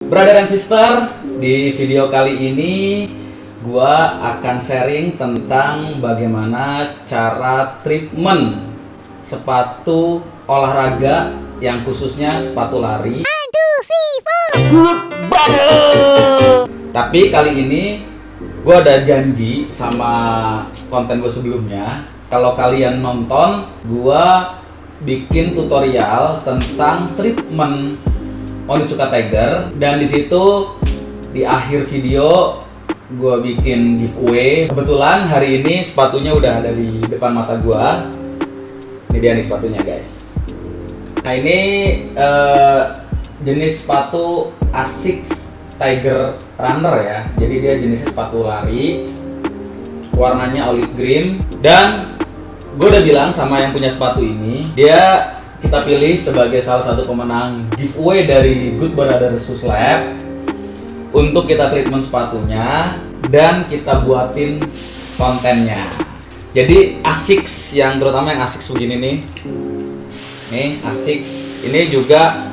Brother and sister, di video kali ini gua akan sharing tentang bagaimana cara treatment sepatu olahraga yang khususnya sepatu lari. Good brother. Tapi kali ini gua ada janji sama konten gue sebelumnya. Kalau kalian nonton, gua bikin tutorial tentang treatment Onitsuka Tiger, dan di situ di akhir video gue bikin giveaway. Kebetulan hari ini sepatunya udah ada di depan mata gue. Ini dia nih sepatunya guys. Nah ini jenis sepatu Asics Tiger Runner ya. Jadi dia jenisnya sepatu lari, warnanya olive green. Dan gue udah bilang sama yang punya sepatu ini, kita pilih sebagai salah satu pemenang giveaway dari Good Brother Shoes Lab untuk kita treatment sepatunya dan kita buatin kontennya. Jadi Asics, yang terutama yang Asics begini nih, Asics ini juga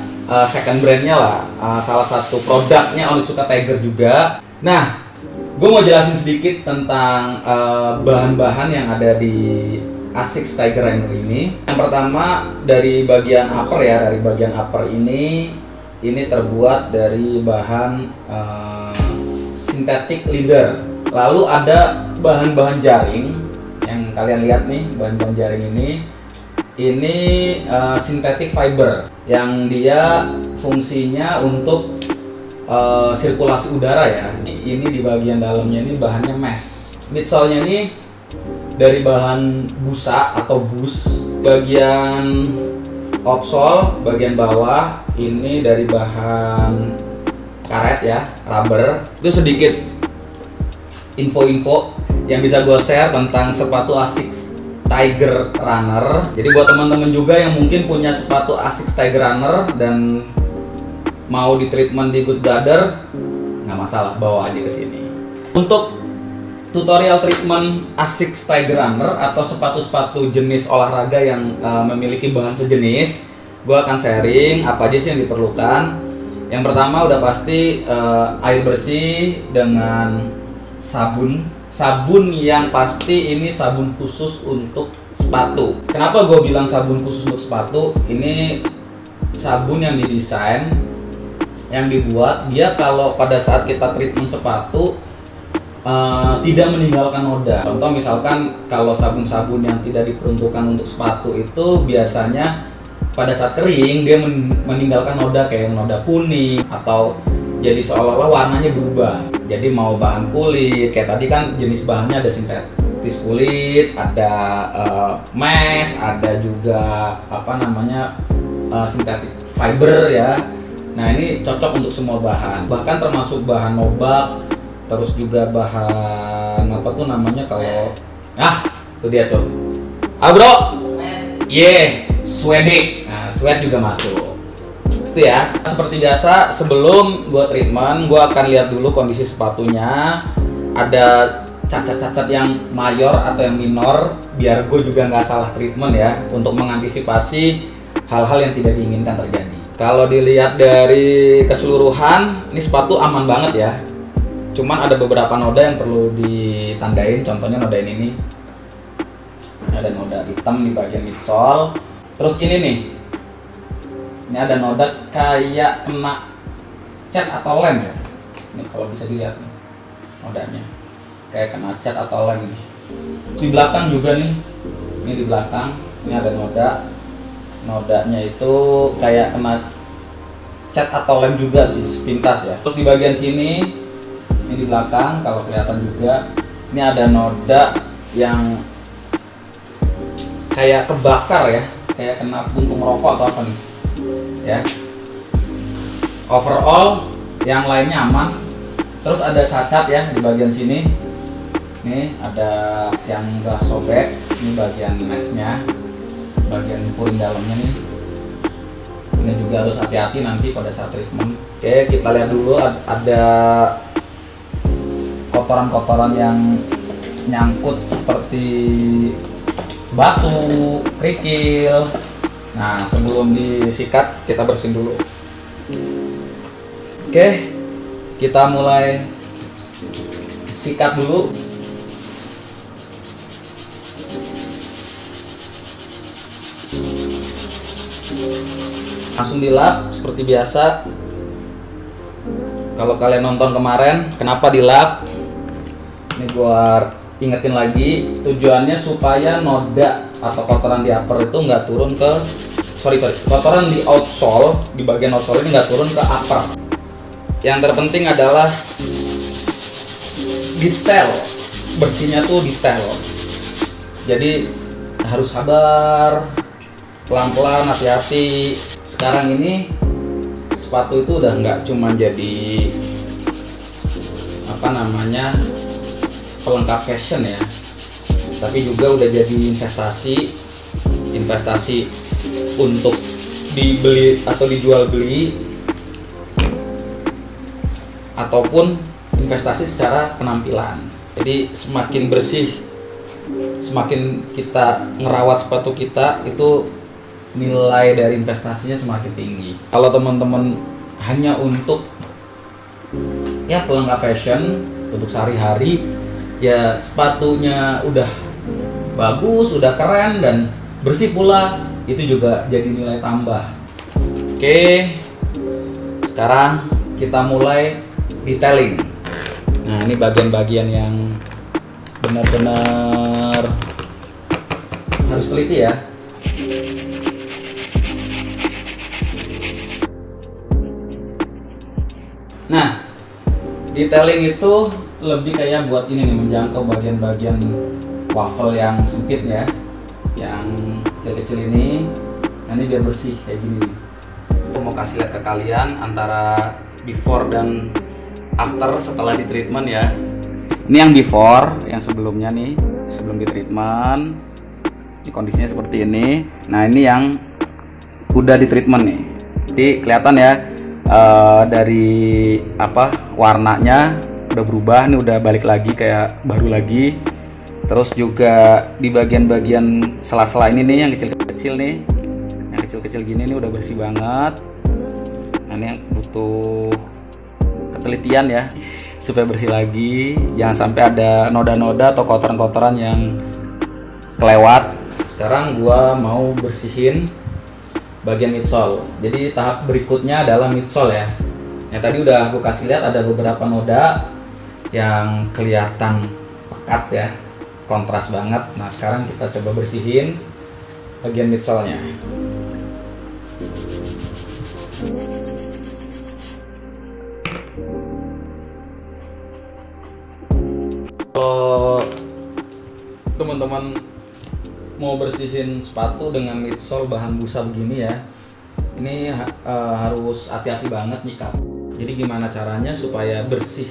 second brandnya lah, salah satu produknya Onitsuka Tiger juga. Nah, gue mau jelasin sedikit tentang bahan-bahan yang ada di Asics Tiger Runner ini. Yang pertama dari bagian upper ya, dari bagian upper ini terbuat dari bahan synthetic leather. Lalu ada bahan-bahan jaring yang kalian lihat nih, bahan-bahan jaring ini synthetic fiber yang dia fungsinya untuk sirkulasi udara ya. Ini di bagian dalamnya ini bahannya mesh. Midsole-nya ini dari bahan busa atau bus. Bagian outsole, bagian bawah ini dari bahan karet ya, rubber. Itu sedikit info-info yang bisa gue share tentang sepatu Asics Tiger Runner. Jadi buat teman-teman juga yang mungkin punya sepatu Asics Tiger Runner dan mau di treatment di Good Brother, nggak masalah, bawa aja ke sini. Untuk tutorial treatment Asics Tiger Runner atau sepatu-sepatu jenis olahraga yang memiliki bahan sejenis, gue akan sharing apa aja sih yang diperlukan. Yang pertama udah pasti air bersih dengan sabun yang pasti ini sabun khusus untuk sepatu. Kenapa gue bilang sabun khusus untuk sepatu? Ini sabun yang didesain, yang dibuat dia kalau pada saat kita treatment sepatu tidak meninggalkan noda. Contoh misalkan kalau sabun-sabun yang tidak diperuntukkan untuk sepatu itu biasanya pada saat kering dia meninggalkan noda, kayak noda kuning atau jadi seolah-olah warnanya berubah. Jadi mau bahan kulit, kayak tadi kan jenis bahannya ada sintetis kulit, ada mesh, ada juga synthetic fiber ya. Nah ini cocok untuk semua bahan, bahkan termasuk bahan nobak. Terus juga bahan apa tuh namanya kalau tuh dia tuh bro, suede. Nah suede juga masuk itu ya. Seperti biasa sebelum gua treatment, gua akan lihat dulu kondisi sepatunya, ada cacat-cacat yang mayor atau yang minor, biar gue juga nggak salah treatment ya, untuk mengantisipasi hal-hal yang tidak diinginkan terjadi. Kalau dilihat dari keseluruhan, ini sepatu aman banget ya. Cuman ada beberapa noda yang perlu ditandain, contohnya noda ini. Ada noda hitam di bagian midsole. Terus ini nih, ini ada noda kayak kena cat atau lem ya. Ini kalau bisa dilihat nih, nodanya kayak kena cat atau lem nih. Di belakang juga nih, ini di belakang, ini ada nodanya itu kayak kena cat atau lem juga sih, sepintas ya. Terus di bagian sini, ini di belakang kalau kelihatan juga, ini ada noda yang kayak kebakar ya, kayak kena puntung rokok atau apa nih ya. Overall yang lainnya aman. Terus ada cacat ya di bagian sini, nih ada yang udah sobek, ini bagian meshnya, bagian puring dalamnya nih. Ini juga harus hati-hati nanti pada saat treatment. Oke, kita lihat dulu, ada kotoran-kotoran yang nyangkut seperti batu, kerikil. Nah, sebelum disikat kita bersihin dulu. Oke, kita mulai sikat dulu. Langsung dilap seperti biasa. Kalau kalian nonton kemarin, kenapa dilap? Ini gua ingetin lagi, tujuannya supaya noda atau kotoran di upper itu nggak turun ke kotoran di outsole, di bagian outsole ini nggak turun ke upper. Yang terpenting adalah detail, bersihnya tuh detail. Jadi harus sabar, pelan-pelan, hati-hati. Sekarang ini sepatu itu udah nggak cuma jadi pelengkap fashion ya, tapi juga udah jadi investasi untuk dibeli atau dijual beli, ataupun investasi secara penampilan. Jadi semakin bersih, semakin kita ngerawat sepatu kita, itu nilai dari investasinya semakin tinggi. Kalau teman-teman hanya untuk ya pelengkap fashion, untuk sehari-hari, ya sepatunya udah bagus, udah keren dan bersih pula, itu juga jadi nilai tambah. Oke, sekarang kita mulai detailing. Nah, ini bagian-bagian yang benar-benar harus teliti ya. Nah, detailing itu lebih kayak buat ini nih, menjangkau bagian-bagian waffle yang sempit ya, yang kecil-kecil ini. Nah, ini biar bersih kayak gini nih. Aku mau kasih lihat ke kalian antara before dan after setelah di treatment ya. Ini yang before, yang sebelumnya nih, sebelum di treatment. Ini kondisinya seperti ini. Nah, ini yang udah di treatment nih. Jadi kelihatan ya, dari warnanya udah berubah, nih udah balik lagi kayak baru lagi. Terus juga di bagian-bagian sela-sela ini nih, yang kecil-kecil nih, yang kecil-kecil gini nih udah bersih banget. Nah, ini yang butuh ketelitian ya, supaya bersih lagi, jangan sampai ada noda-noda atau kotoran-kotoran yang kelewat. Sekarang gua mau bersihin bagian midsole. Jadi tahap berikutnya adalah midsole ya. Yang tadi udah aku kasih lihat ada beberapa noda yang kelihatan pekat ya, kontras banget. Nah, sekarang kita coba bersihin bagian midsole-nya. Kalau teman-teman mau bersihin sepatu dengan midsole bahan busa begini ya, ini harus hati-hati banget nyikat. Jadi gimana caranya supaya bersih,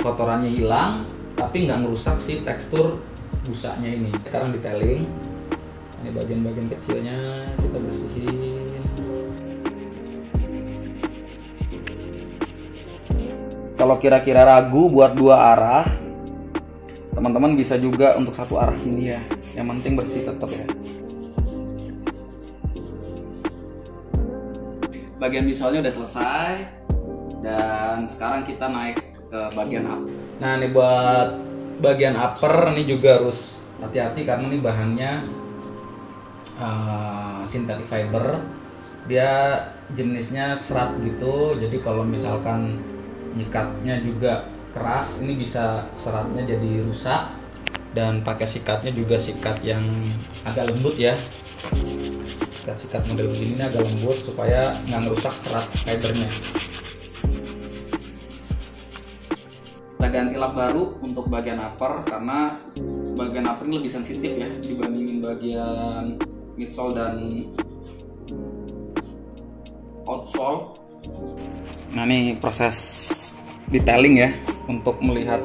kotorannya hilang, tapi nggak ngerusak si tekstur busanya ini. Sekarang detailing, ini bagian-bagian kecilnya kita bersihin. Kalau kira-kira ragu buat dua arah, teman-teman bisa juga untuk satu arah sini ya. Yang penting bersih tetap ya. Bagian misolnya udah selesai, dan sekarang kita naik ke bagian upper. Nah, ini buat bagian upper ini juga harus hati-hati karena ini bahannya synthetic fiber. Dia jenisnya serat gitu. Jadi kalau misalkan nyikatnya juga keras, ini bisa seratnya jadi rusak. Dan pakai sikatnya juga sikat yang agak lembut ya. Sikat model begini agak lembut supaya nggak ngerusak serat fibernya. Kita ganti lap baru untuk bagian upper karena bagian upper ini lebih sensitif ya dibandingin bagian midsole dan outsole. Nah, ini proses detailing ya untuk melihat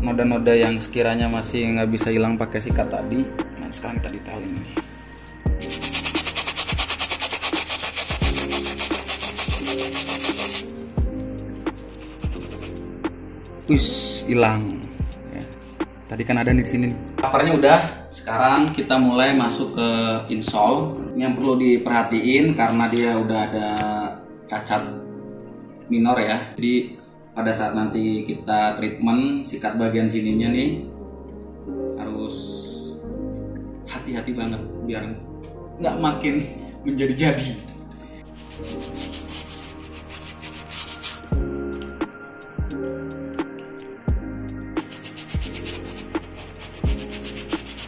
noda-noda yang sekiranya masih nggak bisa hilang pakai sikat tadi. Nah, sekarang kita detailing nih. Hilang ya. Tadi kan ada di sini nih. Uppernya udah, sekarang kita mulai masuk ke insole. Ini yang perlu diperhatiin karena dia udah ada cacat minor ya. Jadi pada saat nanti kita treatment sikat bagian sininya nih harus hati-hati banget biar nggak makin menjadi-jadi.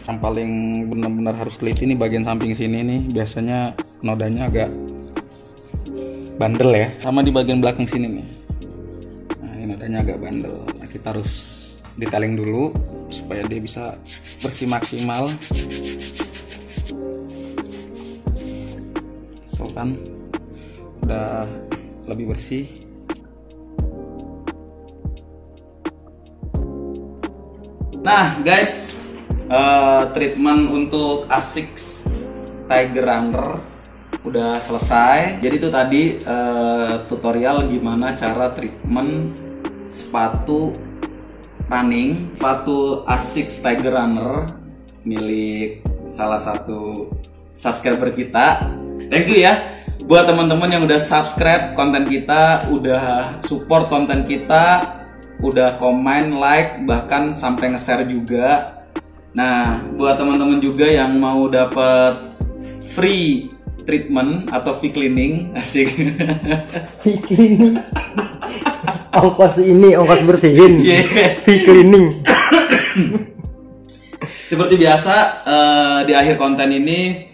Yang paling benar-benar harus teliti nih bagian samping sini nih, biasanya nodanya agak bandel ya, sama di bagian belakang sini nih. Nah, ini nodanya agak bandel. Nah, kita harus detailing dulu supaya dia bisa bersih maksimal. Tuh kan, udah lebih bersih. Nah guys, treatment untuk ASICS Tiger Runner udah selesai. Jadi itu tadi tutorial gimana cara treatment sepatu running, sepatu ASICS Tiger Runner milik salah satu subscriber kita. Thank you ya buat teman-teman yang udah subscribe konten kita, udah support konten kita, udah komen, like, bahkan sampai nge-share juga. Nah, buat teman-teman juga yang mau dapat free treatment atau free cleaning, asik. Free cleaning. Ongkos bersihin. Yeah. Free cleaning. Seperti biasa di akhir konten ini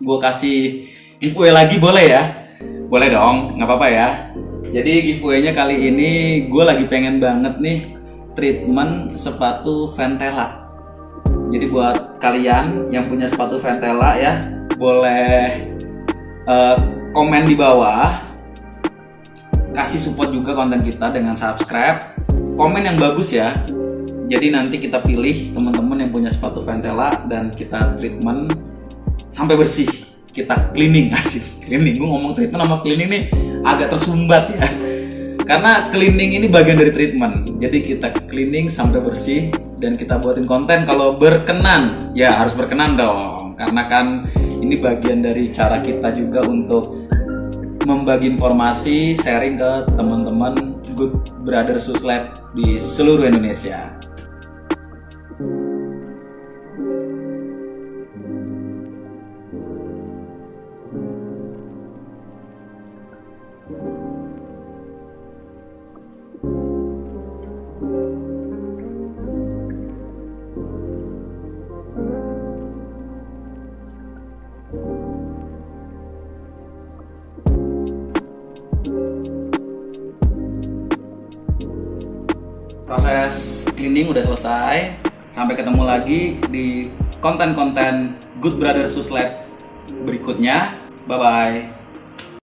gue kasih giveaway lagi, boleh ya? Boleh dong, nggak apa-apa ya. Jadi giveaway-nya kali ini gue lagi pengen banget nih treatment sepatu Ventela. Jadi buat kalian yang punya sepatu Ventela ya, boleh komen di bawah, kasih support juga konten kita dengan subscribe, komen yang bagus ya. Jadi nanti kita pilih teman-teman yang punya sepatu Ventela dan kita treatment sampai bersih, kita cleaning. Asik cleaning, gue ngomong treatment sama cleaning nih agak tersumbat ya, karena cleaning ini bagian dari treatment. Jadi kita cleaning sampai bersih dan kita buatin konten kalau berkenan. Ya harus berkenan dong, karena kan ini bagian dari cara kita juga untuk membagi informasi, sharing ke teman-teman Good Brother Shoes Lab di seluruh Indonesia. Proses cleaning udah selesai. Sampai ketemu lagi di konten-konten Good Brother Shoes Lab berikutnya. Bye bye.